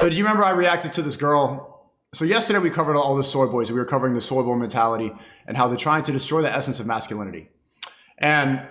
So do you remember I reacted to this girl? So yesterday we covered all the soy boys. We were covering the soy boy mentality and how they're trying to destroy the essence of masculinity. And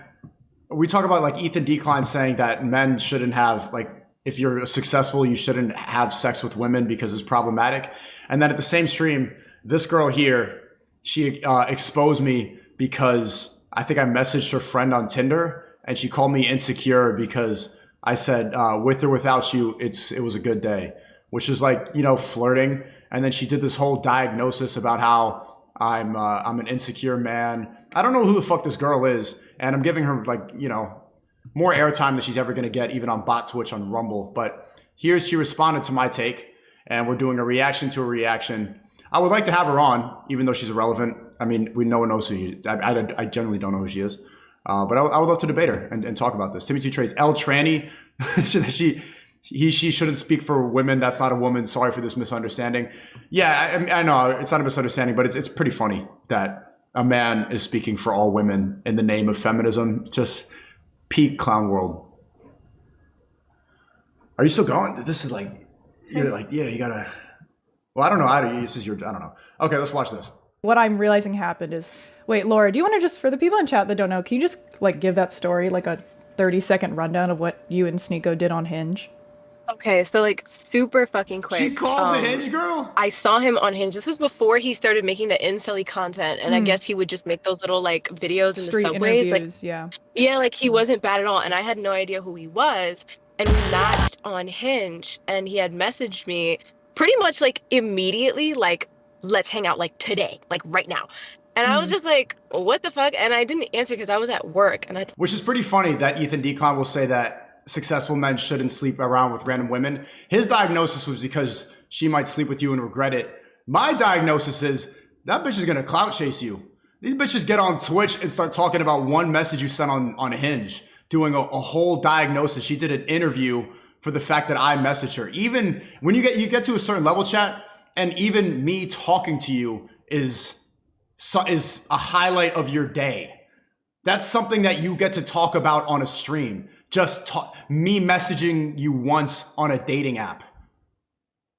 we talk about like Ethan Decline saying that men shouldn't have, like, if you're successful, you shouldn't have sex with women because it's problematic. And then at the same stream, this girl here, she exposed me because I think I messaged her friend on Tinder and she called me insecure because I said, with or without you, it was a good day, which is like, you know, flirting. And then she did this whole diagnosis about how I'm an insecure man. I don't know who the fuck this girl is. And I'm giving her, like, you know, more airtime than she's ever going to get, even on bot Twitch on Rumble. But she responded to my take, and we're doing a reaction to a reaction. I would like to have her on, even though she's irrelevant. I mean, no one knows who she is. I generally don't know who she is. But I would love to debate her and talk about this. Timmy Two Trades, L Tranny, she shouldn't speak for women. That's not a woman. Sorry for this misunderstanding. Yeah, I know it's not a misunderstanding, but it's pretty funny that a man is speaking for all women in the name of feminism. Just peak clown world. Are you still going? This is like, you're like, yeah, you gotta. Well, I don't know. This is your. I don't know. Okay, let's watch this. What I'm realizing happened is, wait, Laura, do you want to just, for the people in chat that don't know, can you just like give that story like a 30-second rundown of what you and Sneako did on Hinge? Okay, so like super fucking quick. She called the Hinge girl? I saw him on Hinge. This was before he started making the incel content, and I guess he would just make those little like videos in Street the subways. interviews, like, yeah, like he wasn't bad at all, and I had no idea who he was. And we matched on Hinge, and he had messaged me pretty much like immediately, like, let's hang out like today, like right now. And I was just like, what the fuck? And I didn't answer because I was at work. Which is pretty funny that Ethan Decline will say that successful men shouldn't sleep around with random women. His diagnosis was because she might sleep with you and regret it. My diagnosis is that bitch is gonna clout chase you. These bitches get on Twitch and start talking about one message you sent on Hinge, doing a whole diagnosis. She did an interview for the fact that I messaged her. Even when you get to a certain level, chat, and even me talking to you is a highlight of your day. That's something that you get to talk about on a stream. Just me messaging you once on a dating app.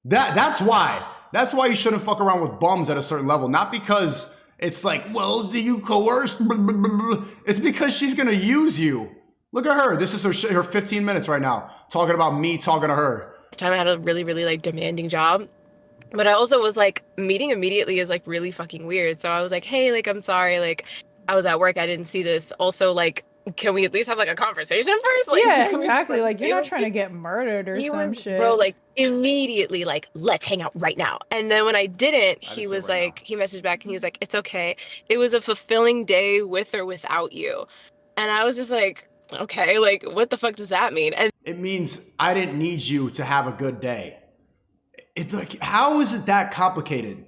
That's why you shouldn't fuck around with bums at a certain level. Not because it's like, well, do you coerce? It's because she's gonna use you. Look at her. This is her 15 minutes right now, talking about me talking to her. This time I had a really, really like demanding job. But I also was like, meeting immediately is like really fucking weird. So I was like, hey, like, I'm sorry. Like, I was at work. I didn't see this. Also, like, can we at least have like a conversation first? Like, yeah, exactly. Like, you're not trying to get murdered or some shit. Bro, like, immediately, like, let's hang out right now. And then when I didn't, he was like, he messaged back and he was like, it's okay. It was a fulfilling day with or without you. And I was just like, okay, like, what the fuck does that mean? And it means I didn't need you to have a good day. It's like, how is it that complicated?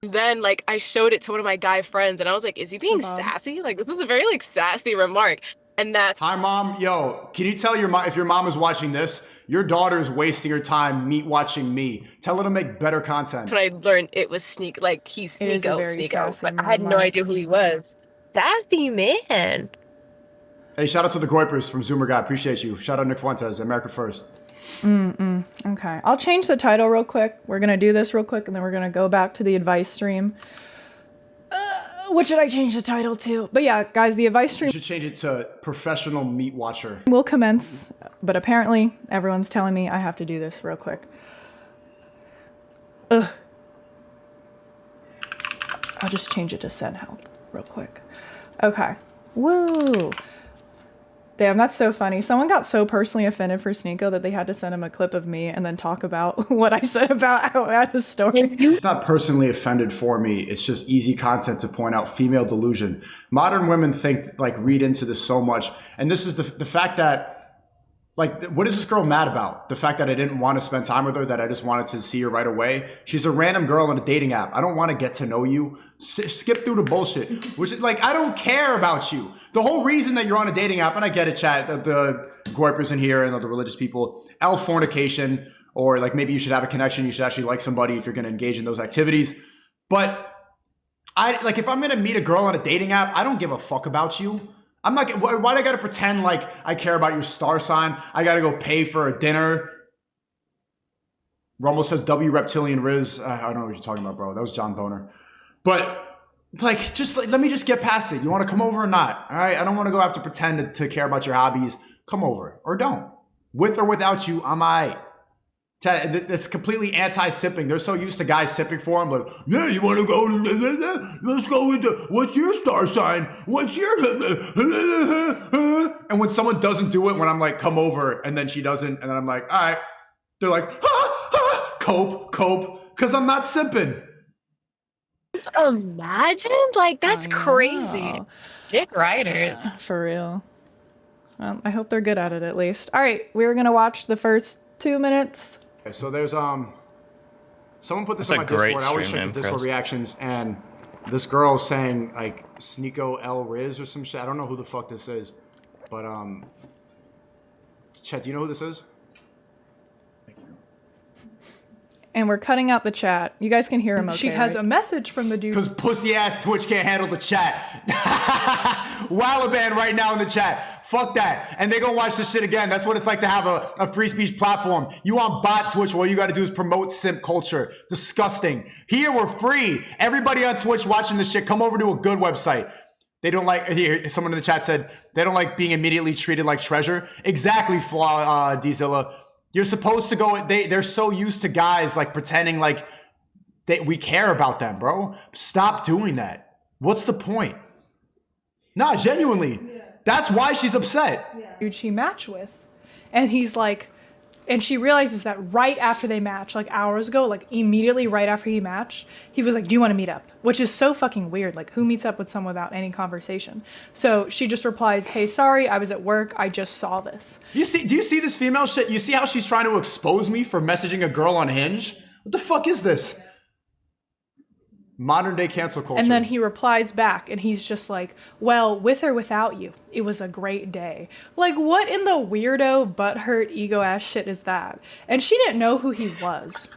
Then, like, I showed it to one of my guy friends, and I was like, is he being sassy? Like, this is a very, like, sassy remark. And that's... Hi, Mom. Yo, can you tell your mom, if your mom is watching this, your daughter is wasting her time watching me. Tell her to make better content. When I learned it was he's Sneako. But I had no idea who he was. Sassy man. Hey, shout out to the Goipers from Zoomer Guy. Appreciate you. Shout out Nick Fuentes, America First. Okay, I'll change the title real quick. We're gonna do this real quick, and then we're gonna go back to the advice stream. What should I change the title to? But yeah, guys, the advice stream. You should change it to Professional Meat Watcher. Will commence, but apparently everyone's telling me I have to do this real quick. I'll just change it to send help real quick. Okay. Woo. Damn, that's so funny. Someone got so personally offended for Sneako that they had to send him a clip of me and then talk about what I said about at the story. It's not personally offended for me. It's just easy content to point out female delusion. Modern women read into this so much. And this is the fact that, like, what is this girl mad about? The fact that I didn't want to spend time with her, that I just wanted to see her right away. She's a random girl in a dating app. I don't want to get to know you. Skip through the bullshit. Which is like, I don't care about you. The whole reason that you're on a dating app, and I get it, chat, the Goipers in here and the religious people, fornication, or like maybe you should have a connection. You should actually like somebody if you're going to engage in those activities. But if I'm going to meet a girl on a dating app, I don't give a fuck about you. I'm not, why do I got to pretend like I care about your star sign? I got to go pay for a dinner. Rumble says W Reptilian Riz. I don't know what you're talking about, bro. That was John Boner. But like, just like, let me just get past it. You want to come over or not? All right. I don't want to go have to pretend to care about your hobbies. Come over or don't. With or without you, I'm all right. It's completely anti-sipping. They're so used to guys sipping for them. Like, yeah, you want to go? Let's go with what's your star sign? What's your? And when someone doesn't do it, when I'm like, come over, and then she doesn't, and then I'm like, all right. They're like, cope, because I'm not sipping. Imagine, like, that's crazy. Dick riders. For real. I hope they're good at it at least. All right, we're gonna watch the first 2 minutes. Okay, so there's someone put this on my Discord. I always check the Discord reactions, and this girl is saying like Sneako L Riz or some shit. I don't know who the fuck this is, but Chet, do you know who this is? And we're cutting out the chat. You guys can hear him okay, She has a message from the dude. Because pussy-ass Twitch can't handle the chat. Wallaban right now in the chat. Fuck that. And they gonna watch this shit again. That's what it's like to have a free speech platform. You on bot Twitch, all you gotta do is promote simp culture. Disgusting. Here, we're free. Everybody on Twitch watching this shit, come over to a good website. They don't like, here, someone in the chat said, they don't like being immediately treated like treasure. Exactly, D-Zilla. You're supposed to go, they're so used to guys like pretending like we care about them, bro. Stop doing that. What's the point? Nah, genuinely. Yeah. That's why she's upset. Yeah. Dude she matched with. And he's like, and she realizes that right after they match, like hours ago, like immediately right after he matched, he was like, do you want to meet up? Which is so fucking weird. Like, who meets up with someone without any conversation? So she just replies, hey, sorry, I was at work. I just saw this. Do you see this female shit? You see how she's trying to expose me for messaging a girl on Hinge? What the fuck is this? Modern day cancel culture. And then he replies back and he's just like, well, with or without you, it was a great day. Like, what in the weirdo, butthurt, ego ass shit is that? And she didn't know who he was.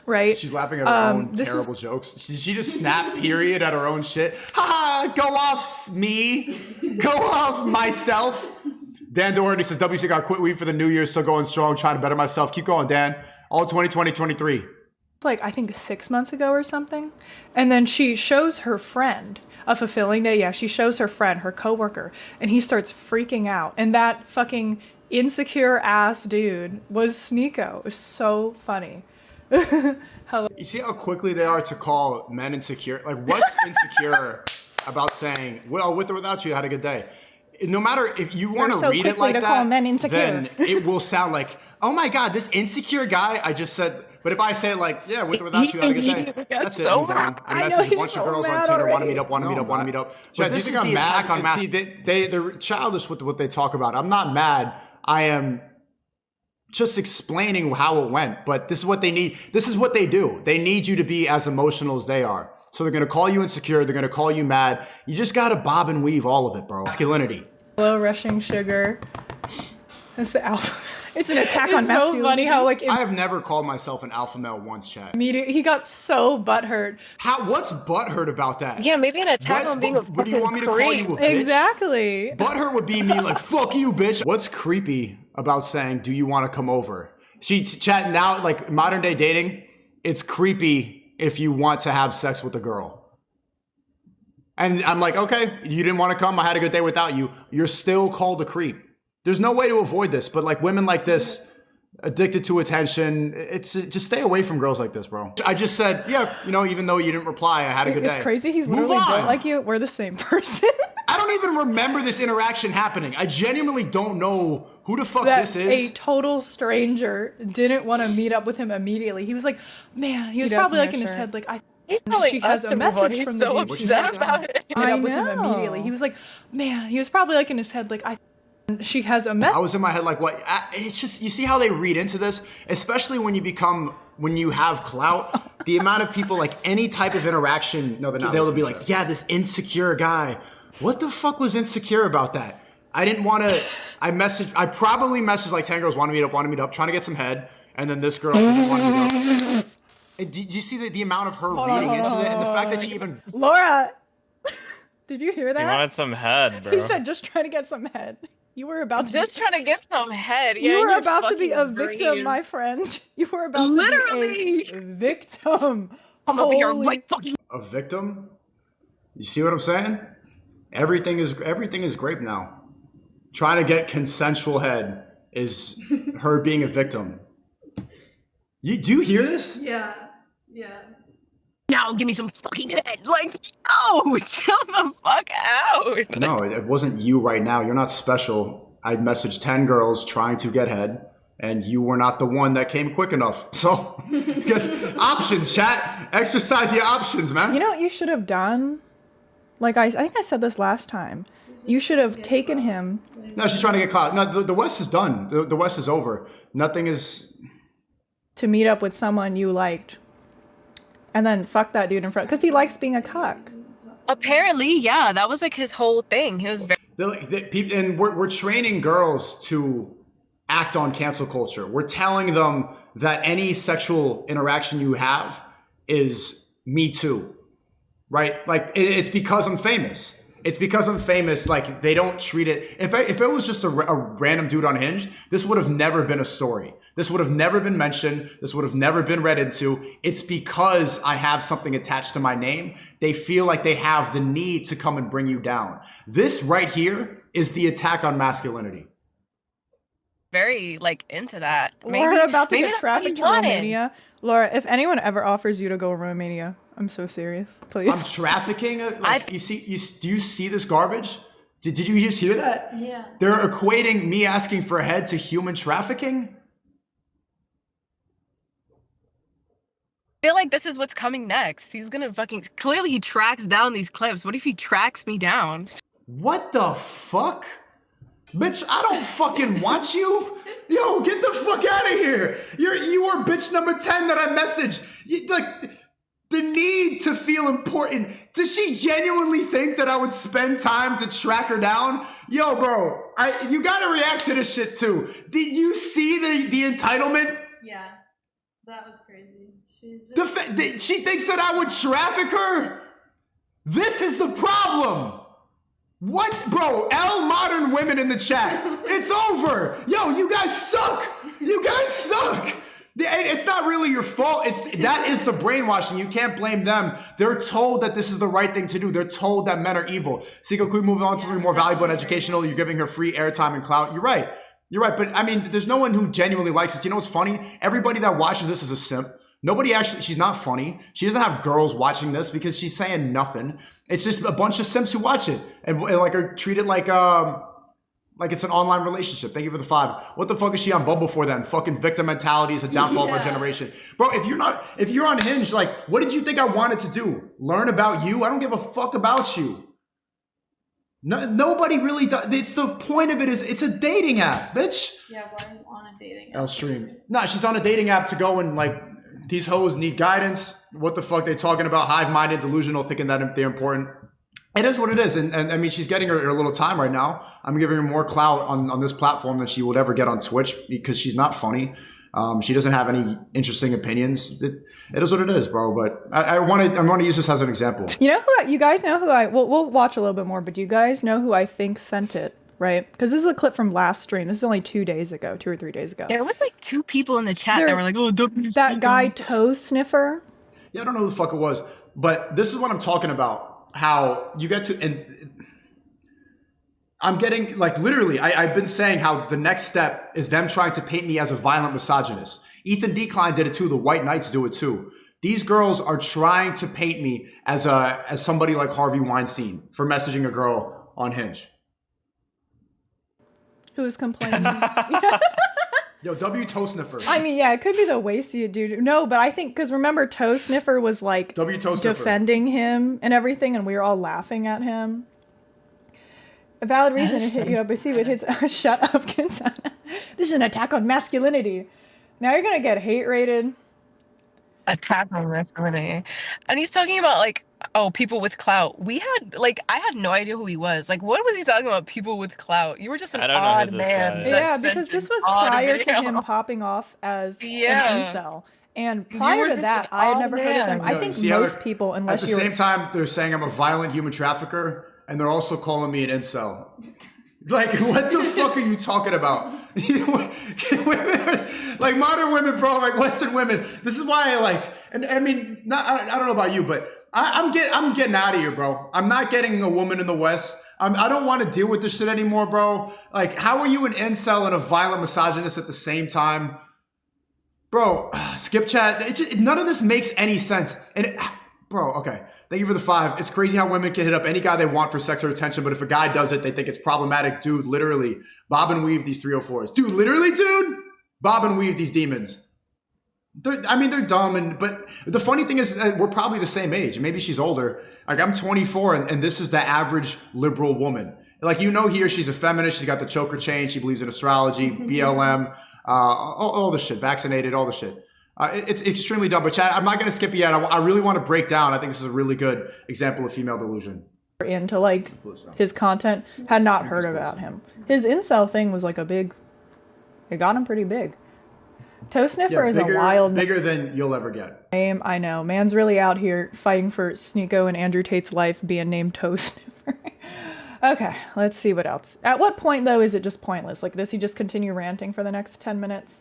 Right? She's laughing at her own terrible jokes. Did she just snap period at her own shit? Ha! Go off me. Go off myself. Dan Doherty says, WC got quit weed for the new year, still going strong, trying to better myself. Keep going, Dan. All 2020, 23. Like I think 6 months ago or something, and then she shows her friend a fulfilling day. Yeah, she shows her friend, her coworker, and he starts freaking out. And that fucking insecure ass dude was Sneako. It was so funny. You see how quickly they are to call men insecure? Like, what's insecure about saying, well, with or without you, I had a good day? No matter if you want to read it like that, then it will sound like, oh my God, this insecure guy I just said. But if I say it like, yeah, with or without you, I had a good day. That's it. I message a bunch of girls on Tinder, want to meet up. But this is the attack on mass. They're childish with what they talk about. I'm not mad. I am just explaining how it went. But this is what they need. This is what they do. They need you to be as emotional as they are. So they're going to call you insecure. They're going to call you mad. You just got to bob and weave all of it, bro. Masculinity. Hello, rushing sugar. That's the alpha. It's an attack on masculinity. So funny how like I have never called myself an alpha male once, chat. He got so butthurt. What's butthurt about that? Yeah, maybe an attack on being a fucking What do you want me to call you, a bitch? Exactly. Butthurt would be me like, fuck you, bitch. What's creepy about saying, do you want to come over? Chat now, like modern day dating, it's creepy if you want to have sex with a girl. And I'm like, okay, you didn't want to come. I had a good day without you. You're still called a creep. There's no way to avoid this, but like women like this, addicted to attention, it's just stay away from girls like this, bro. I just said, yeah, even though you didn't reply, I had a good day. It's crazy. He's literally built like you. We're the same person. I don't even remember this interaction happening. I genuinely don't know who the fuck this is. A total stranger didn't want to meet up with him immediately. He was like, man, he was probably like in his head, like, he's telling us to move on. He's so upset about it. Meet up with him immediately. He was like, man, he was probably like in his head, like, she has a message. I was in my head like, what? It's just, you see how they read into this? Especially when you have clout, the amount of people, like any type of interaction, they'll be like, yeah, this insecure guy. What the fuck was insecure about that? I didn't want to, I probably messaged like 10 girls, want to meet up, trying to get some head. And then this girl didn't want to meet up. And do you see the amount of her reading into it? And the fact that she even... Laura, did you hear that? He wanted some head, bro. He said, just trying to get some head. You were about to Just trying to get some head. You Yeah, in were your about to be a fucking victim, dreams. my friend. You were about Literally. to be a victim. I'm over here Holy- right fucking. A victim? You see what I'm saying? Everything is grape now. Trying to get consensual head is her being a victim. Do you hear this? Yeah. Now give me some fucking head. Like, no, chill the fuck out. No, it wasn't you right now. You're not special. I messaged 10 girls trying to get head, and you were not the one that came quick enough. So, options, chat. Exercise your options, man. You know what you should have done? Like I think I said this last time. You should have taken him. No, she's trying to get clout. No, the West is done. The West is over. Nothing is... To meet up with someone you liked. And then fuck that dude in front. Because he likes being a cuck. Apparently, yeah, that was like his whole thing. He was very. And we're training girls to act on cancel culture. We're telling them that any sexual interaction you have is me too, right? Like it's because I'm famous. It's because I'm famous. Like they don't treat it. If it was just a random dude on Hinge, this would have never been a story. This would have never been mentioned. This would have never been read into. It's because I have something attached to my name. They feel like they have the need to come and bring you down. This right here is the attack on masculinity. Very like into that. We're about to get that's trafficked to what he wanted. Romania. Laura, if anyone ever offers you to go to Romania, I'm so serious. Please. I'm trafficking. Do you see this garbage? Did you just hear that? Yeah. They're equating me asking for a head to human trafficking? I feel like this is what's coming next. He's gonna fucking clearly he tracks down these clips. What if he tracks me down? What the fuck? Bitch, I don't fucking want you. Yo, get the fuck out of here. You are bitch number 10 that I messaged. Like, the need to feel important. Does she genuinely think that I would spend time to track her down? Yo, bro, you gotta react to this shit too. Did you see the entitlement? Yeah. That was crazy. She's just... She thinks that I would traffic her? This is the problem. What? Bro, modern women in the chat. It's over. Yo, you guys suck. You guys suck. It's not really your fault. That is the brainwashing. You can't blame them. They're told that this is the right thing to do. They're told that men are evil. Sneako, could we move on to something more valuable and educational? You're giving her free airtime and clout. You're right. But I mean, there's no one who genuinely likes this. You know what's funny? Everybody that watches this is a simp. Nobody actually, she's not funny. She doesn't have girls watching this because she's saying nothing. It's just a bunch of simps who watch it and like are treated like it's an online relationship. Thank you for the 5. What the fuck is she on Bubble for then? Fucking victim mentality is a downfall of our generation. Bro, if you're on Hinge, like, what did you think I wanted to do? Learn about you? I don't give a fuck about you. No, nobody really does. It's the point of it is it's a dating app, bitch. Yeah, why are you on a dating app? I'll stream. Nah, she's on a dating app to go and like, these hoes need guidance. What the fuck they talking about? Hive-minded, delusional, thinking that they're important. It is what it is. And I mean, she's getting her little time right now. I'm giving her more clout on this platform than she would ever get on Twitch because she's not funny. She doesn't have any interesting opinions. It is what it is, bro. But I want to use this as an example. You know you guys know who we'll watch a little bit more, but you guys know who I think sent it, right? Because this is a clip from last stream. This is only 2 or 3 days ago. There was like 2 people in the chat that were like, "Oh, that guy toe sniffer." Yeah, I don't know who the fuck it was, but this is what I'm talking about. How you get to, and I'm getting like literally. I've been saying how the next step is them trying to paint me as a violent misogynist. Ethan Decline did it too. The White Knights do it too. These girls are trying to paint me as somebody like Harvey Weinstein for messaging a girl on Hinge. Who's complaining? Yo, W toe sniffer. I mean, yeah, it could be the wasty dude. No, but I think because remember, toe sniffer was like W toe sniffer defending him and everything, and we were all laughing at him. A valid reason to hit you up. I see what hits. Shut up, Kinsana. This is an attack on masculinity. Now you're gonna get hate rated. Attack on masculinity. And he's talking about like, oh, people with clout. I had no idea who he was. Like, what was he talking about? People with clout. You were just an odd man. Yeah, because this was prior to him popping off as an incel. And prior to that, I had never heard of him. I think most people, unless at the same time, they're saying I'm a violent human trafficker, and they're also calling me an incel. Like, what the fuck are you talking about? Like, modern women, bro, like Western women. This is why I like, and I mean, I don't know about you, but I'm getting out of here, bro. I'm not getting a woman in the West. I don't want to deal with this shit anymore, bro. Like, how are you an incel and a violent misogynist at the same time? Bro, skip chat. None of this makes any sense. And, bro, okay. Thank you for the 5. It's crazy how women can hit up any guy they want for sex or attention, but if a guy does it, they think it's problematic. Dude, literally, bob and weave these 304s. Dude, literally, dude, bob and weave these demons. They're dumb, but the funny thing is we're probably the same age. Maybe she's older. Like, I'm 24, and this is the average liberal woman. Like, here, she's a feminist. She's got the choker chain. She believes in astrology, BLM, all the shit, vaccinated, all the shit. It's extremely dumb, but Chad, I'm not going to skip it yet. I really want to break down. I think this is a really good example of female delusion. Into like his content, had not heard about him. His incel thing was like it got him pretty big. Toe sniffer is a wild bigger than you'll ever get. Name. I know, man's really out here fighting for Sneako and Andrew Tate's life, being named Toe Sniffer. Okay, let's see what else. At what point though is it just pointless? Like, does he just continue ranting for the next 10 minutes?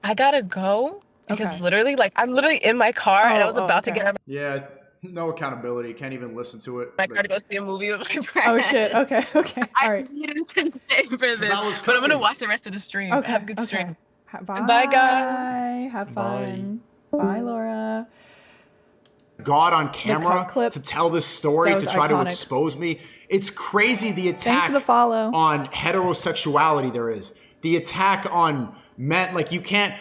I gotta go. Because literally, like, I'm literally in my car and I was about to get out of Yeah, no accountability. Can't even listen to it. my car to go see a movie with my friend. Oh, shit. Okay. All right. I needed to stay for this. But I'm going to watch the rest of the stream. Okay. Have a good stream. Bye. Bye, guys. Have fun. Bye, Laura. God on camera clip, to tell this story, to try to expose me. It's crazy the attack Thanks for the follow. on heterosexuality there is. The attack on men. Like, you can't...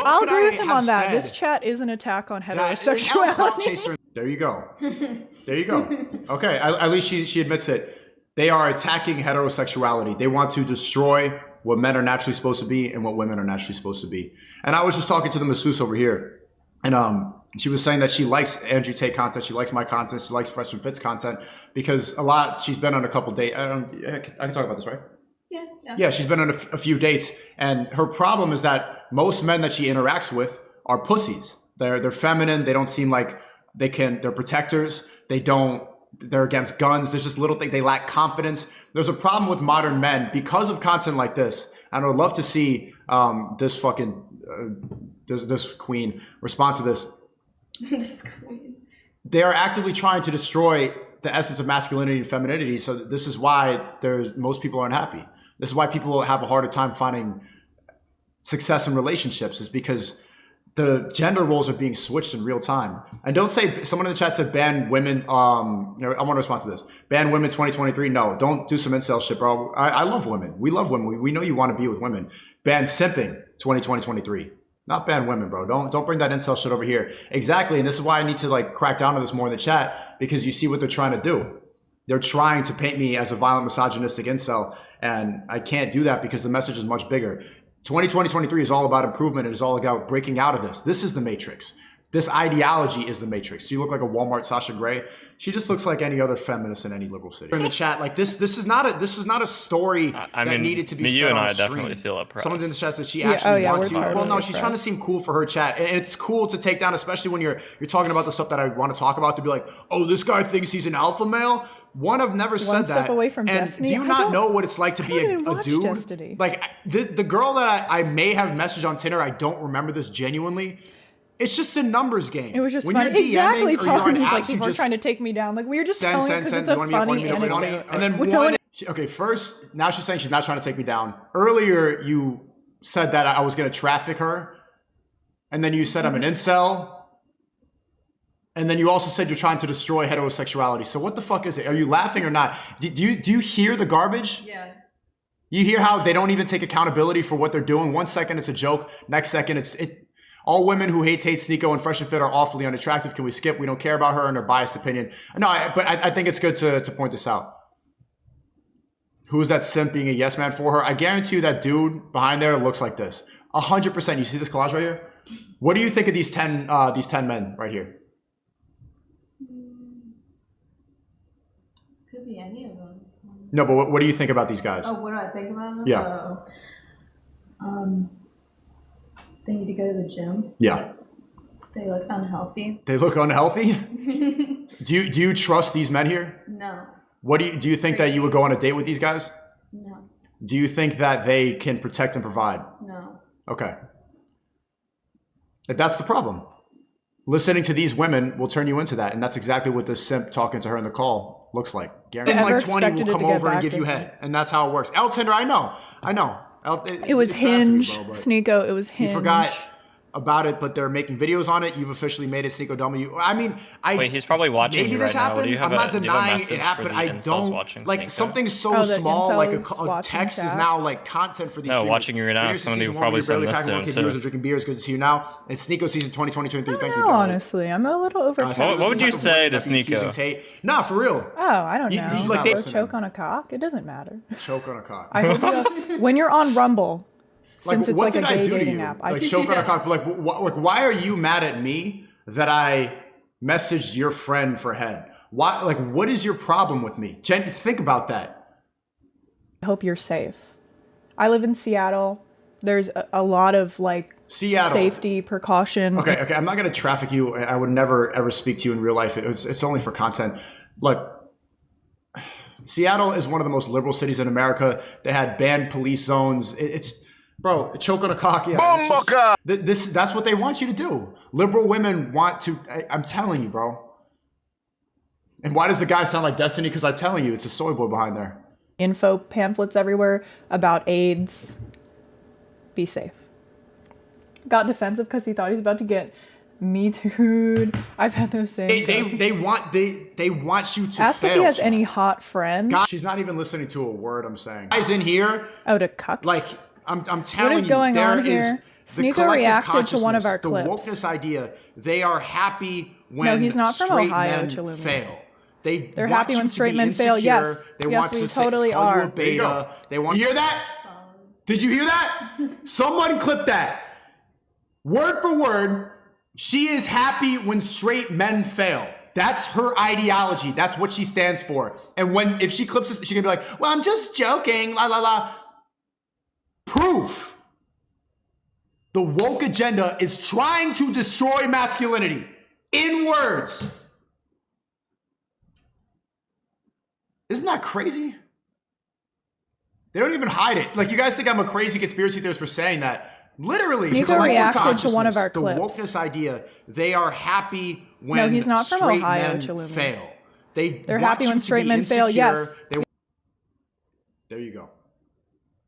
I'll agree with him on that. This chat is an attack on heterosexuality. There you go. There you go. Okay, at least she admits it. They are attacking heterosexuality. They want to destroy what men are naturally supposed to be and what women are naturally supposed to be. And I was just talking to the masseuse over here, and she was saying that she likes Andrew Tate content, she likes my content, she likes Fresh and Fit's content, because she's been on a couple dates. I can talk about this, right? Yeah, she's been on a few dates, and her problem is that most men that she interacts with are pussies. They're feminine. They don't seem like they're protectors. They're against guns. There's just little things. They lack confidence. There's a problem with modern men because of content like this. And I would love to see this queen respond to this. This queen. They are actively trying to destroy the essence of masculinity and femininity. So this is why most people aren't happy. This is why people have a harder time finding success in relationships, is because the gender roles are being switched in real time. And don't say, someone in the chat said ban women. I want to respond to this. Ban women 2023. No, don't do some incel shit, bro. I love women. We love women. We know you want to be with women. Ban simping 2023. Not ban women, bro. Don't bring that incel shit over here. Exactly. And this is why I need to crack down on this more in the chat, because you see what they're trying to do. They're trying to paint me as a violent misogynistic incel, and I can't do that because the message is much bigger. 2023 is all about improvement. It is all about breaking out of this. This is the Matrix. This ideology is the Matrix. You look like a Walmart Sasha Grey. She just looks like any other feminist in any liberal city. In the chat, this is not a story that needed to be said on stream. Definitely feel oppressed. Someone in the chat said she actually wants to. Well, no, she's trying to seem cool for her chat, and it's cool to take down, especially when you're talking about the stuff that I want to talk about. To be like, oh, this guy thinks he's an alpha male. One, I've never said that. Step away from and Destiny. Do you not know what it's like to be a dude? Destiny. Like the girl that I may have messaged on Tinder, I don't remember this genuinely. It's just a numbers game. It was just when funny. You're exactly. DMing or you're on apps, like people are trying to take me down. Like we were just telling because it's a funny anecdote. And then okay, first, now she's saying she's not trying to take me down. Earlier, you said that I was going to traffic her. And then you said I'm an incel. And then you also said you're trying to destroy heterosexuality. So what the fuck is it? Are you laughing or not? Do you hear the garbage? Yeah. You hear how they don't even take accountability for what they're doing? 1 second it's a joke. Next second all women who hate Tate, Sneako, and Fresh and Fit are awfully unattractive. Can we skip? We don't care about her and her biased opinion. No, but I think it's good to point this out. Who is that simp being a yes man for her? I guarantee you that dude behind there looks like this. 100%. You see this collage right here? What do you think of these 10 men right here? Could be any of them. No, but what do you think about these guys? Oh, what do I think about them? Yeah. They need to go to the gym. Yeah. They look unhealthy. They look unhealthy? Do you trust these men here? No. What do you think that you would go on a date with these guys? No. Do you think that they can protect and provide? No. Okay. That's the problem. Listening to these women will turn you into that. And that's exactly what this simp talking to her in the call looks like. Guaranteed like 20 will come over and give you head. And that's how it works. Tinder, I know. It was Hinge, you, bro, Sneako. It was Hinge. You forgot about it, but they're making videos on it. You've officially made it Sneako W. I mean, wait, he's probably watching maybe you this right now. happened. I'm not denying it happened. I don't like something so small like a text is now like content for these. No, watching you right now. Somebody will probably send this to him too. Drinking beers. Good to see you now. It's Sneako season 2020-2023. Thank you. Honestly, I'm a little over. What would you say to Sneako? Nah, for real. Oh, I don't know. Like they choke on a cock. It doesn't matter. Choke on a cock. I hope when you're on Rumble. Since it's what like did a gay I do to dating you? app. Like choke on a cock. Like why are you mad at me that I messaged your friend for head? Why? Like, what is your problem with me? Jen, think about that. I hope you're safe. I live in Seattle. There's a lot of like safety precaution. Okay. I'm not gonna traffic you. I would never ever speak to you in real life. It's only for content. Look, Seattle is one of the most liberal cities in America. They had banned police zones. Bro, choke on a cock. Yeah, that's what they want you to do. Liberal women want to. I'm telling you, bro. And why does the guy sound like Destiny? Because I'm telling you, it's a soy boy behind there. Info pamphlets everywhere about AIDS. Be safe. Got defensive because he thought he was about to get Me Too'd. I've had those same. They want you to ask fail. If he has any hot friends. God, she's not even listening to a word I'm saying. Guys in here. Oh, to cuck. Like. I'm telling you, what is going on here? Sneako reacted to one of our clips. The wokeness idea, they are happy when he's not from straight Ohio, men fail. They're happy when straight men fail. Yes, they want we to totally call are. You a beta. They want. You hear that? Did you hear that? Someone clip that. Word for word, she is happy when straight men fail. That's her ideology. That's what she stands for. And if she clips this, she's gonna be like, "Well, I'm just joking." La la la. Proof. The woke agenda is trying to destroy masculinity in words. Isn't that crazy? They don't even hide it. Like, you guys think I'm a crazy conspiracy theorist for saying that. Literally, Sneako reacted to one of our clips. The wokeness idea, they are happy when he's not from straight Ohio, men fail. They're happy when straight men fail, yes. There you go.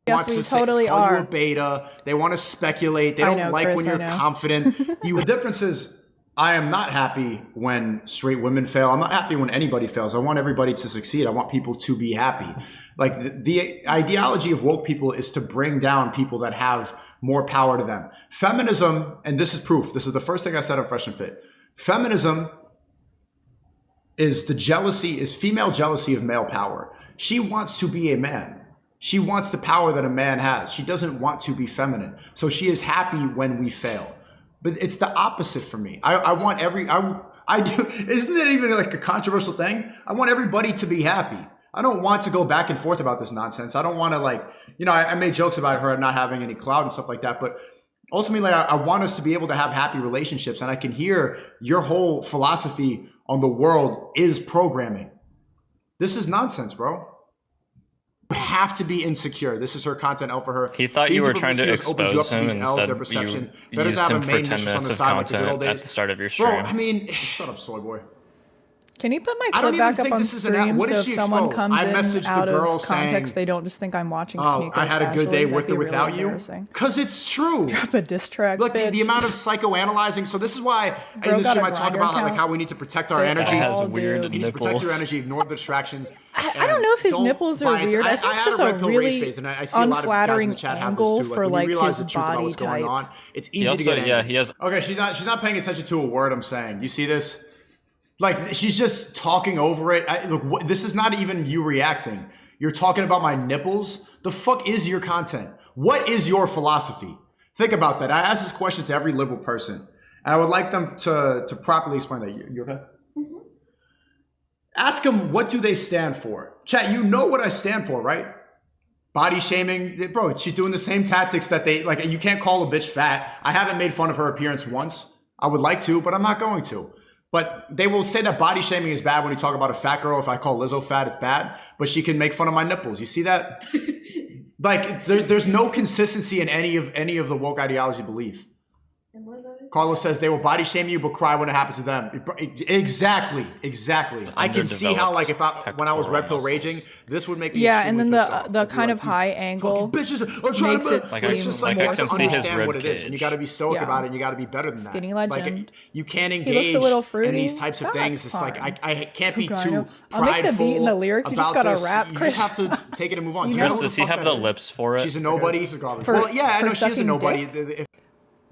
Yes, we totally are. You a beta. They want to speculate. They don't like when you're confident. The difference is, I am not happy when straight women fail. I'm not happy when anybody fails. I want everybody to succeed. I want people to be happy. Like, the ideology of woke people is to bring down people that have more power to them. Feminism, and this is proof. This is the first thing I said on Fresh and Fit. Feminism is female jealousy of male power. She wants to be a man. She wants the power that a man has. She doesn't want to be feminine. So she is happy when we fail. But it's the opposite for me. I want I do. Isn't it even like a controversial thing? I want everybody to be happy. I don't want to go back and forth about this nonsense. I don't want to I made jokes about her not having any clout and stuff like that. But ultimately, I want us to be able to have happy relationships. And I can hear your whole philosophy on the world is programming. This is nonsense, bro. Have to be insecure. This is her content out for her. He thought you were trying to expose him, and instead you used him for 10 minutes of content at the start of your stream. Bro, I mean, shut up, soy boy. Can you put my clip back up on stream so if someone comes in out of context, they don't just think I'm watching Sneako? I had a good day with or without you? Because it's true. Drop a diss track, look, the amount of psychoanalyzing. So this is why in this stream I talk about how we need to protect our energy. You need to protect your energy, ignore the distractions. I don't know if his nipples are weird. I think it's just a really unflattering angle for like his body type. It's easy to get angry. Yeah, okay, she's not paying attention to a word I'm saying. You see this? Like, she's just talking over it. Look, this is not even you reacting. You're talking about my nipples. The fuck is your content? What is your philosophy? Think about that. I ask this question to every liberal person, and I would like them to properly explain that. You okay? Mm-hmm. Ask them, what do they stand for? Chat, you know what I stand for, right? Body shaming. Bro, she's doing the same tactics that you can't call a bitch fat. I haven't made fun of her appearance once. I would like to, but I'm not going to. But they will say that body shaming is bad when you talk about a fat girl. If I call Lizzo fat, it's bad. But she can make fun of my nipples. You see that? Like, there's no consistency in any of the woke ideology belief. Carlos says they will body shame you but cry when it happens to them. Exactly. I can see how, like, when I was red pill raging, this would make me and then the kind of high angle bitches are trying to it's just like you I have can to see his understand what it is, and you got to be stoic about it, and you got to be better than that. Skinny legend. Like, you can't He engage looks a little fruity. in these types of things. It's like I can't be too I'll make the beat and the prideful lyrics. You just about gotta this. rap, You Chris. just have to take it and move on. You know? Chris, does he have the lips for it? She's a nobody. Well, yeah, I know she is a nobody.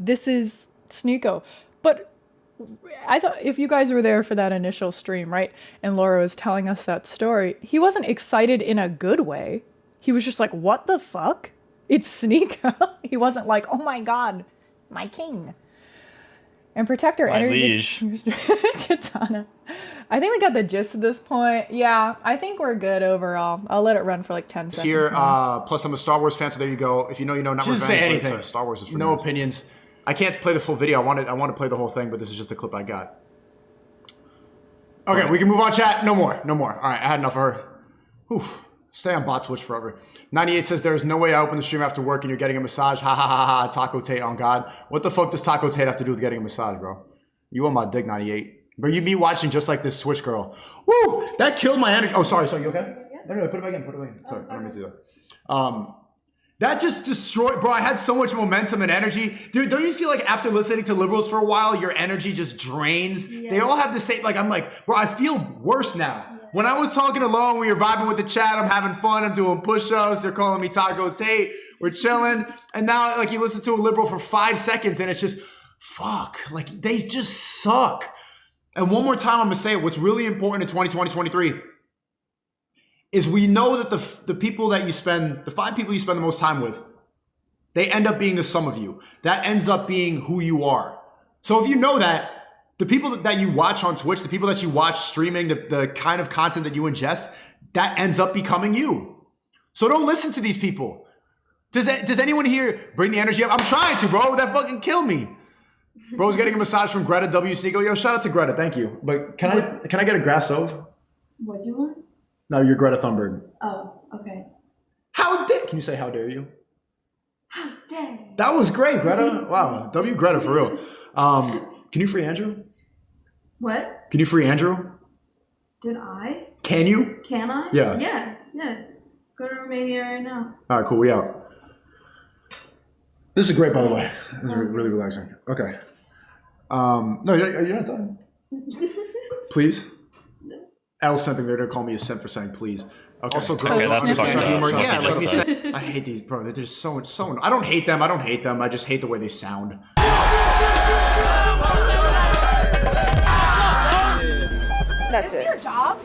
This is Sneako. But I thought if you guys were there for that initial stream, right, and Laura was telling us that story, he wasn't excited in a good way. He was just like, what the fuck? It's Sneako. He wasn't like, oh my god, my king. And protect our energy. Katana. I think we got the gist at this point. Yeah, I think we're good overall. I'll let it run for like 10 seconds. Here, plus I'm a Star Wars fan, so there you go. If you know, you know. Not Just say anything. Star Wars is for no opinions. I can't play the full video. I want to play the whole thing, but this is just a clip I got. Okay, we can move on, chat. No more. All right, I had enough of her. Whew. Stay on bot Twitch forever. 98 says, there's no way I open the stream after work and you're getting a massage. Ha ha ha ha. Taco Tate on God. What the fuck does Taco Tate have to do with getting a massage, bro? You on my dick, 98. Bro, you me watching just like this Twitch girl. Woo! That killed my energy. Oh, sorry. You okay? Yeah. No, put it back in. Sorry, I don't mean to do that. That just destroyed, bro. I had so much momentum and energy. Dude, don't you feel like after listening to liberals for a while, your energy just drains? Yeah. They all have the same, like, I'm like, bro, I feel worse now. Yeah. When I was talking alone, we were vibing with the chat. I'm having fun. I'm doing push-ups. They're calling me Taco Tate. We're chilling. And now, like, you listen to a liberal for 5 seconds and it's just, fuck. Like, they just suck. And one more time, I'm going to say it. What's really important in 2020, 2023 is we know that the people that you spend, the 5 people you spend the most time with, they end up being the sum of you. That ends up being who you are. So if you know that, the people that you watch on Twitch, the people that you watch streaming, the kind of content that you ingest, that ends up becoming you. So don't listen to these people. Does anyone here bring the energy up? I'm trying to, bro. That fucking killed me. Bro's getting a massage from Greta W. Sneako. Yo, shout out to Greta. Thank you. But can I get a grass stove? What do you want? No, you're Greta Thunberg. Oh, okay. Can you say how dare you? How dare you? That was great, Greta. Wow. W Greta for real. Can you free Andrew? What? Can you free Andrew? Did I? Can you? Can I? Yeah. Yeah. Go to Romania right now. All right, cool. We out. This is great, by the way. This is really relaxing. Okay. No, you're not done. Please? L something. They're gonna call me a simp for saying please. Okay. Also, girls don't understand humor. Yeah, like he said, I hate these, bro. They're just so. I don't hate them. I just hate the way they sound. That's it. Your job?